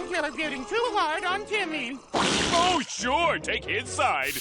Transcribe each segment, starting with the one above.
Painkiller's getting too hard on Timmy. Oh, sure, take his side.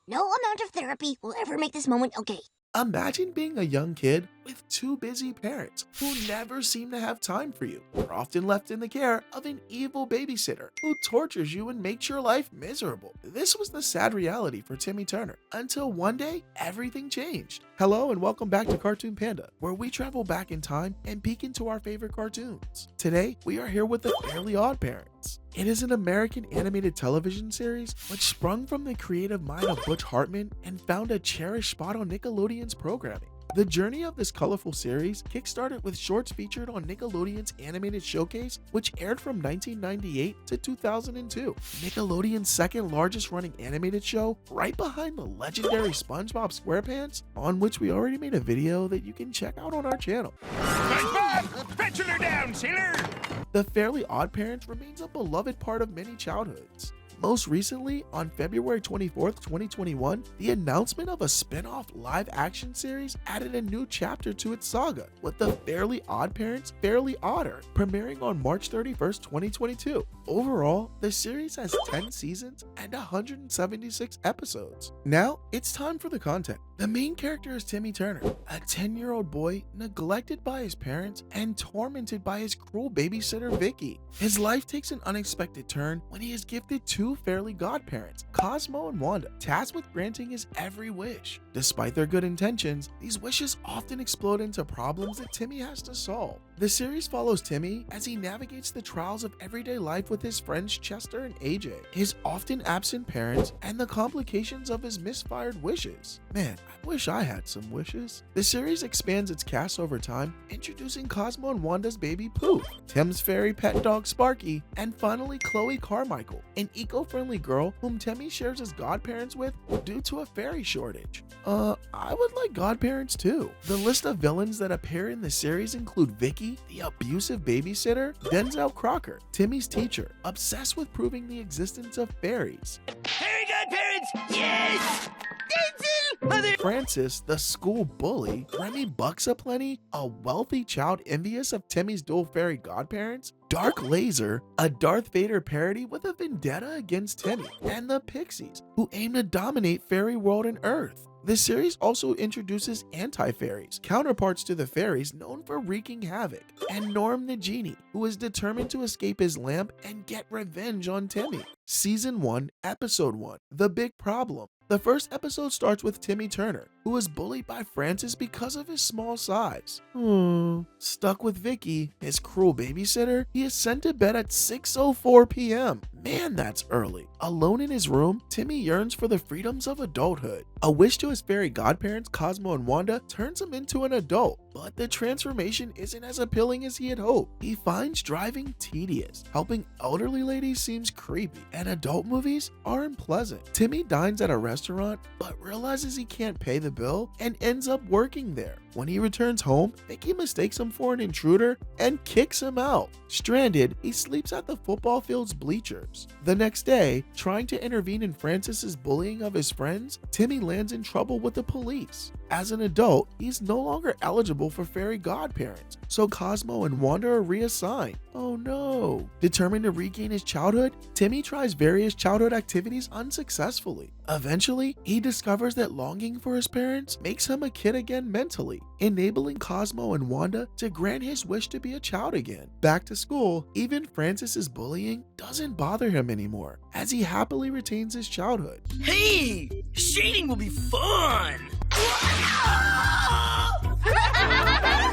No amount of therapy will ever make this moment okay. Imagine being a young kid with two busy parents who never seem to have time for you. You're often left in the care of an evil babysitter who tortures you and makes your life miserable. This was the sad reality for Timmy Turner until one day everything changed. Hello and welcome back to Cartoon Panda, where we travel back in time and peek into our favorite cartoons. Today we are here with the Fairly OddParents. It is an American animated television series which sprung from the creative mind of Butch Hartman and found a cherished spot on Nickelodeon's programming. The journey of this colorful series kickstarted with shorts featured on Nickelodeon's Animated Showcase, which aired from 1998 to 2002. Nickelodeon's second largest running animated show, right behind the legendary SpongeBob SquarePants, on which we already made a video that you can check out on our channel. SpongeBob, fetching her down, sailor! The Fairly OddParents remains a beloved part of many childhoods. Most recently, on February 24th, 2021, the announcement of a spin-off live-action series added a new chapter to its saga, with the Fairly OddParents Fairly Odder, premiering on March 31st, 2022. Overall, the series has 10 seasons and 176 episodes. Now, it's time for the content. The main character is Timmy Turner, a 10-year-old boy neglected by his parents and tormented by his cruel babysitter Vicky. His life takes an unexpected turn when he is gifted two Fairly godparents, Cosmo and Wanda, tasked with granting his every wish. Despite their good intentions, these wishes often explode into problems that Timmy has to solve. The series follows Timmy as he navigates the trials of everyday life with his friends Chester and AJ, his often absent parents, and the complications of his misfired wishes. Man, I wish I had some wishes. The series expands its cast over time, introducing Cosmo and Wanda's baby Pooh, Tim's fairy pet dog Sparky, and finally Chloe Carmichael, an eco-friendly girl whom Timmy shares his godparents with due to a fairy shortage. I would like godparents too. The list of villains that appear in the series include Vicky, the abusive babysitter, Denzel Crocker, Timmy's teacher, obsessed with proving the existence of fairies, Fairy godparents, yes! Denzel! Mother! Francis, the school bully, Remy Bucksaplenty, a wealthy child envious of Timmy's dual fairy godparents, Dark Laser, a Darth Vader parody with a vendetta against Timmy, and the Pixies, who aim to dominate fairy world and Earth. The series also introduces anti-fairies, counterparts to the fairies known for wreaking havoc, and Norm the Genie, who is determined to escape his lamp and get revenge on Timmy. Season 1, Episode 1, The Big Problem. The first episode starts with Timmy Turner, who is bullied by Francis because of his small size. Stuck with Vicky, his cruel babysitter, he is sent to bed at 6:04 p.m. Man, that's early. Alone in his room, Timmy yearns for the freedoms of adulthood. A wish to his fairy godparents, Cosmo and Wanda, turns him into an adult, but the transformation isn't as appealing as he had hoped. He finds driving tedious, helping elderly ladies seems creepy, and adult movies are unpleasant. Timmy dines at a restaurant, but realizes he can't pay the bill and ends up working there. When he returns home, Vicky mistakes him for an intruder and kicks him out. Stranded, he sleeps at the football field's bleachers. The next day, trying to intervene in Francis's bullying of his friends, Timmy lands in trouble with the police. As an adult, he's no longer eligible for fairy godparents, so Cosmo and Wanda are reassigned. Oh no! Determined to regain his childhood, Timmy tries various childhood activities unsuccessfully. Eventually, he discovers that longing for his parents makes him a kid again mentally, enabling Cosmo and Wanda to grant his wish to be a child again. Back to school, even Francis's bullying doesn't bother him anymore, as he happily retains his childhood. Hey, shading will be fun!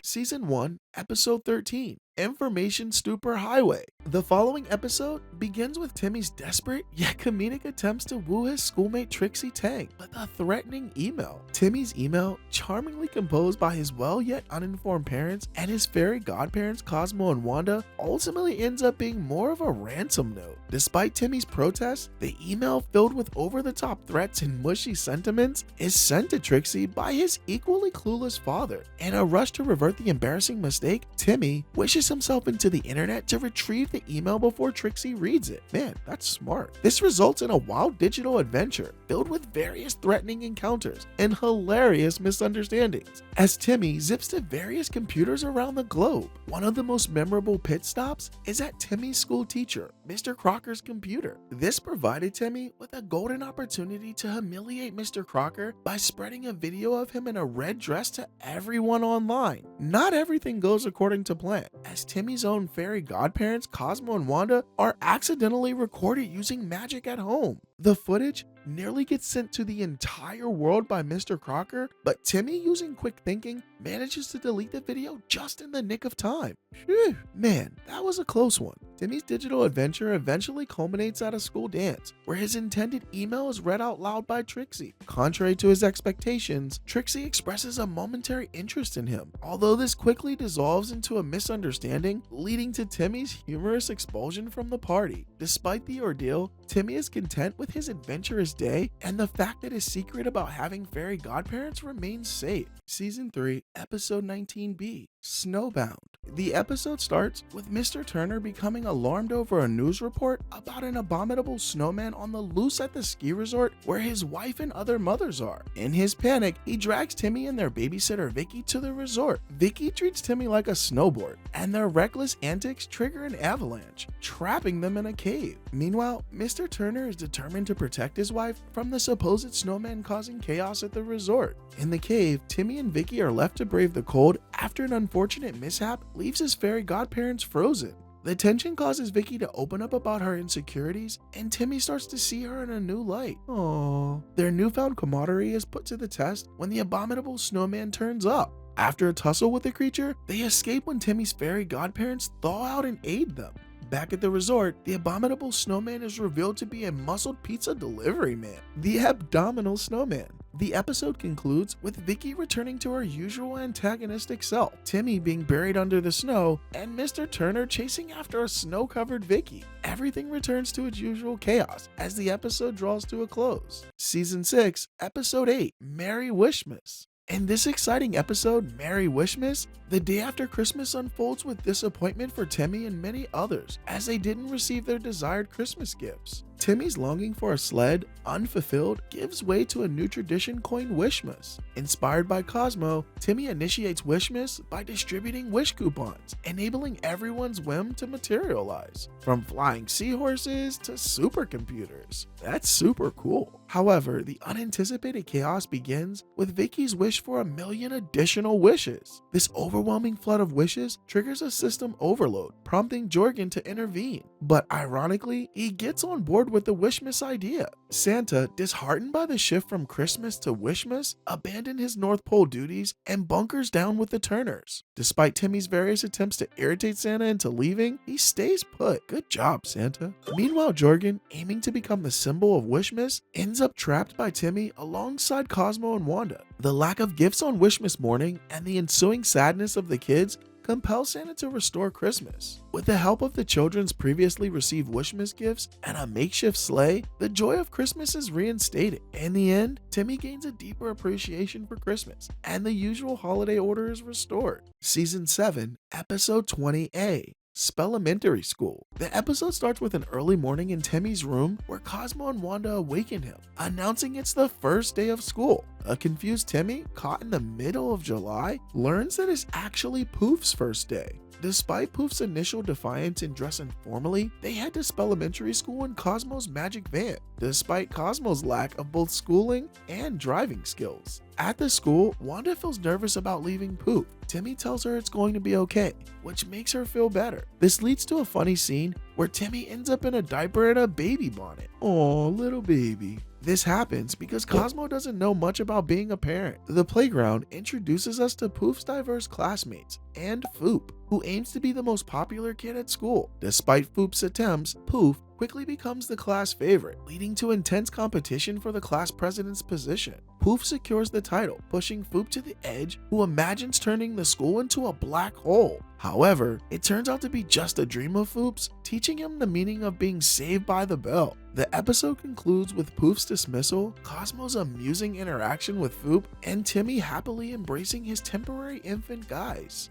Season 1, Episode 13, Information Stupor Highway. The following episode begins with Timmy's desperate yet comedic attempts to woo his schoolmate Trixie Tang with a threatening email. Timmy's email, charmingly composed by his well yet uninformed parents and his fairy godparents Cosmo and Wanda, ultimately ends up being more of a ransom note. Despite Timmy's protests, the email, filled with over-the-top threats and mushy sentiments, is sent to Trixie by his equally clueless father. In a rush to revert the embarrassing mistake mistake, Timmy wishes himself into the internet to retrieve the email before Trixie reads it. Man, that's smart. This results in a wild digital adventure filled with various threatening encounters and hilarious misunderstandings as Timmy zips to various computers around the globe. One of the most memorable pit stops is at Timmy's school teacher, Mr. Crocker's computer. This provided Timmy with a golden opportunity to humiliate Mr. Crocker by spreading a video of him in a red dress to everyone online. Not everything goes according to plan, as Timmy's own fairy godparents, Cosmo and Wanda, are accidentally recorded using magic at home. The footage nearly gets sent to the entire world by Mr. Crocker, but Timmy, using quick thinking, manages to delete the video just in the nick of time. Phew, man, that was a close one. Timmy's digital adventure eventually culminates at a school dance, where his intended email is read out loud by Trixie. Contrary to his expectations, Trixie expresses a momentary interest in him, although this quickly dissolves into a misunderstanding, leading to Timmy's humorous expulsion from the party. Despite the ordeal, Timmy is content with his adventurous day and the fact that his secret about having fairy godparents remains safe. Season 3, Episode 19B, Snowbound. The episode starts with Mr. Turner becoming alarmed over a news report about an abominable snowman on the loose at the ski resort where his wife and other mothers are. In his panic, he drags Timmy and their babysitter Vicky to the resort. Vicky treats Timmy like a snowboard, and their reckless antics trigger an avalanche, trapping them in a cave. Meanwhile, Mr. Turner is determined to protect his wife from the supposed snowman causing chaos at the resort. In the cave, Timmy and Vicky are left to brave the cold after an unfortunate mishap leaves his fairy godparents frozen. The tension causes Vicky to open up about her insecurities, and Timmy starts to see her in a new light. Aww. Their newfound camaraderie is put to the test when the abominable snowman turns up. After a tussle with the creature, they escape when Timmy's fairy godparents thaw out and aid them. Back at the resort, the abominable snowman is revealed to be a muscled pizza delivery man, the Abdominal Snowman. The episode concludes with Vicky returning to her usual antagonistic self, Timmy being buried under the snow, and Mr. Turner chasing after a snow-covered Vicky. Everything returns to its usual chaos as the episode draws to a close. Season 6, Episode 8, Merry Wishmas. In this exciting episode, Merry Wishmas, the day after Christmas unfolds with disappointment for Timmy and many others, as they didn't receive their desired Christmas gifts. Timmy's longing for a sled, unfulfilled, gives way to a new tradition coined Wishmas. Inspired by Cosmo, Timmy initiates Wishmas by distributing wish coupons, enabling everyone's whim to materialize, from flying seahorses to supercomputers. That's super cool. However, the unanticipated chaos begins with Vicky's wish for 1,000,000 additional wishes. This overwhelming flood of wishes triggers a system overload, prompting Jorgen to intervene. But ironically, he gets on board with the Wishmas idea. Santa, disheartened by the shift from Christmas to Wishmas, abandoned his North Pole duties and bunkers down with the Turners. Despite Timmy's various attempts to irritate Santa into leaving, he stays put. Good job, Santa. Meanwhile, Jorgen, aiming to become the symbol of Wishmas, ends up trapped by Timmy alongside Cosmo and Wanda. The lack of gifts on Wishmas morning and the ensuing sadness of the kids compels Santa to restore Christmas. With the help of the children's previously received Wishmas gifts and a makeshift sleigh, the joy of Christmas is reinstated. In the end, Timmy gains a deeper appreciation for Christmas, and the usual holiday order is restored. Season 7, Episode 20A, Spellementary School. The episode starts with an early morning in Timmy's room where Cosmo and Wanda awaken him, announcing it's the first day of school. A confused Timmy, caught in the middle of July, learns that it's actually Poof's first day. Despite Poof's initial defiance in dressing formally, they head to Spellementary School in Cosmo's magic van, despite Cosmo's lack of both schooling and driving skills. At the school, Wanda feels nervous about leaving Poof. Timmy tells her it's going to be okay, which makes her feel better. This leads to a funny scene where Timmy ends up in a diaper and a baby bonnet. Aw, little baby. This happens because Cosmo doesn't know much about being a parent. The playground introduces us to Poof's diverse classmates and Foop, who aims to be the most popular kid at school. Despite Foop's attempts, Poof quickly becomes the class favorite, leading to intense competition for the class president's position. Poof secures the title, pushing Foop to the edge, who imagines turning the school into a black hole. However, it turns out to be just a dream of Foop's, teaching him the meaning of being saved by the bell. The episode concludes with Poof's dismissal, Cosmo's amusing interaction with Foop, and Timmy happily embracing his temporary infant guise.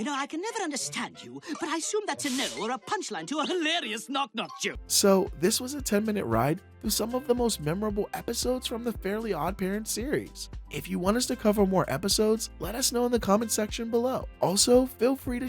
You know, I can never understand you, but I assume that's a no or a punchline to a hilarious knock-knock joke. So this was a 10-minute ride through some of the most memorable episodes from the Fairly OddParents series. If you want us to cover more episodes, let us know in the comment section below. Also, feel free to